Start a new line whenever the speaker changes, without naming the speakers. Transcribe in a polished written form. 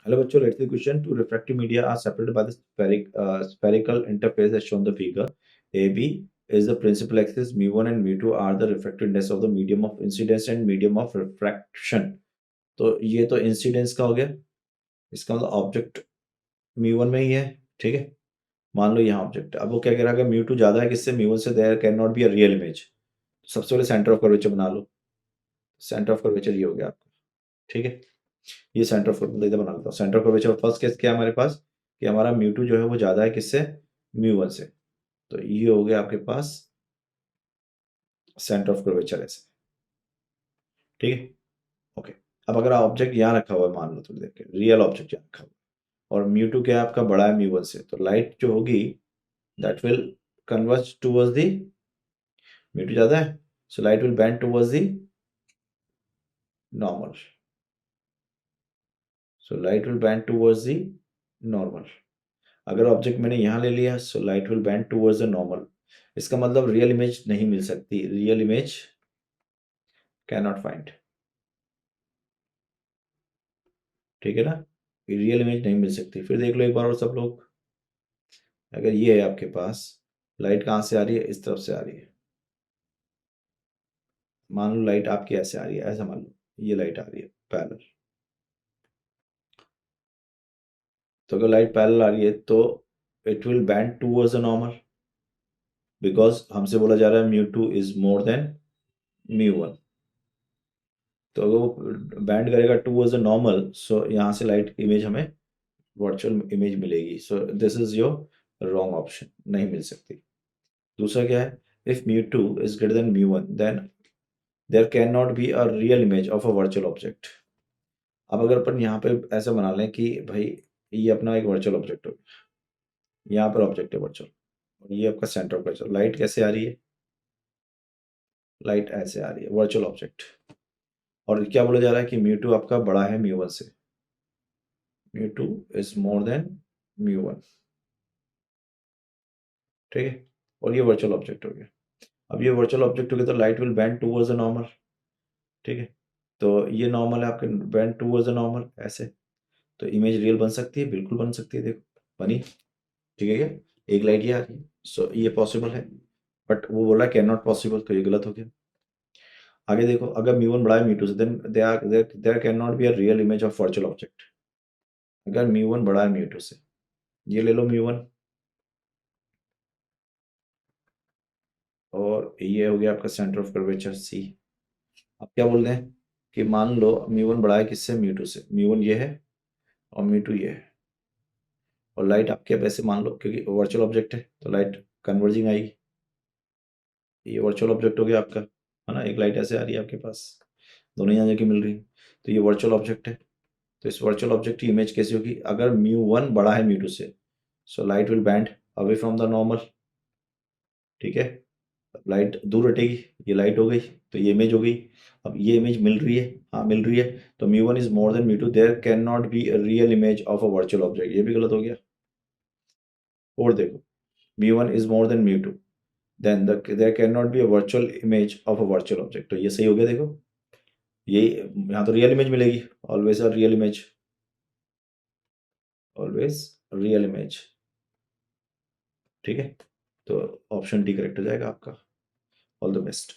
Hello बच्चों, let's see the question. Two refractive media are separated by the spherical interface as shown the figure. AB is the principal axis, mu1 and mu2 are the refractive index of the medium of incidence and medium of refraction. तो ये तो incidence का हो गया, इसका मतलब object mu1 में ही है, ठीक है। मान लो यहाँ ऑब्जेक्ट, अब वो क्या कह रहा है, mu2 ज्यादा है किससे, mu1 से, there can not be a real image. सबसे पहले सेंटर ऑफ कर्वेचर बना लो, सेंटर ऑफ कर्वेचर ये हो गया आपका, ठीक है। ये सेंटर ऑफ इधर बना लेता हूँ। Centre of curvature first case क्या है हमारे पास कि हमारा mu2 जो है वो ज्यादा है किससे, mu1 से। तो ये हो गया आपके पास सेंटर ऑफ कर्वेचर ऐसे, ठीक है। ओके, अब अगर ऑब्जेक्ट यहाँ रखा हुआ है, मान लो थोड़ी देर के रियल ऑब्जेक्ट यहाँ रखा हुआ है, और mu2 क्या है आपका, बड़ा है mu1 से, तो लाइट जो होगी that will converge towards the, mu2 ज्यादा है, so light will bend towards the normal, so light will bend towards the normal. अगर ऑब्जेक्ट मैंने यहाँ ले लिया, so light will bend towards the normal. इसका मतलब रियल इमेज नहीं मिल सकती, real image can not find, ठीक है ना। रियल इमेज नहीं मिल सकती। फिर देख लो एक बार और सब लोग, अगर ये है आपके पास, लाइट कहाँ से आ रही है, इस तरफ से आ रही है। मान लो लाइट आपकी ऐसे आ रही है, ऐसा मान लो ये लाइट आ रही है पैरेलल। तो अगर लाइट पैरेलल आ रही है तो it will bend towards the normal, because हमसे बोला जा रहा है mu2 is more then mu1। तो अगर वो बैंड करेगा टूवर्ड्स द नॉर्मल, सो यहाँ से लाइट इमेज हमें वर्चुअल इमेज मिलेगी। So this is your wrong option, नहीं मिल सकती। दूसरा क्या है, if mu2 is greater than mu1 then there can not be a real image of a virtual object. अब अगर अपन यहाँ पे ऐसा बना लें कि भाई ये अपना एक वर्चुअल ऑब्जेक्ट हो, यहाँ पर ऑब्जेक्ट है वर्चुअल, और ये आपका सेंटर ऑफ वर्चुअल, लाइट कैसे आ रही है, लाइट ऐसे आ रही है वर्चुअल ऑब्जेक्ट, और क्या बोला जा रहा है कि mu2 आपका बड़ा है mu1 से, mu2 is more then mu1, ठीक है। और ये वर्चुअल ऑब्जेक्ट हो गया। अब ये वर्चुअल ऑब्जेक्ट हो गया तो light will bend towards the normal, ठीक है। तो ये नॉर्मल है आपके, बेंड टूवर्ड्स द नॉर्मल ऐसे, तो इमेज रियल बन सकती है, बिल्कुल बन सकती है, देखो बनी, ठीक है क्या। एक लाइट ये आ रही है, सो ये पॉसिबल है, बट वो बोला कैन नॉट पॉसिबल, तो ये गलत हो गया। आगे देखो, अगर mu1 बड़ा है mu2 से, then there can not be a real image of virtual object. अगर mu1 बड़ा है mu2 से, ये ले लो mu1, और ये हो गया आपका सेंटर ऑफ कर्वेचर C। अब क्या बोल रहे हैं कि मान लो mu1 बड़ा है किससे, mu2 से, mu1 ये है और mu2 ये है, और लाइट आपके अब ऐसे मान लो, क्योंकि वर्चुअल ऑब्जेक्ट है तो लाइट कन्वर्जिंग आएगी। ये वर्चुअल ऑब्जेक्ट हो गया आपका, है ना। एक लाइट ऐसे आ रही है आपके पास, दोनों यहाँ जाके मिल रही है, तो ये वर्चुअल ऑब्जेक्ट है। तो इस वर्चुअल ऑब्जेक्ट की इमेज कैसी होगी, अगर mu1 बड़ा है mu2 से, so light will band away from the normal, ठीक है। लाइट दूर हटेगी, ये लाइट हो गई, तो ये इमेज हो गई। अब ये इमेज मिल रही है, हाँ मिल रही है, तो mu1 is more than mu2, there can not be a real image of a virtual object, ये भी गलत हो गया। और देखो, mu1 is more than mu2 then there can not be a virtual image of a virtual object, तो ये सही हो गया। देखो ये, यहाँ तो रियल इमेज मिलेगी, always a real image, always real image, ठीक है। तो ऑप्शन डी करेक्ट हो जाएगा आपका। All the best.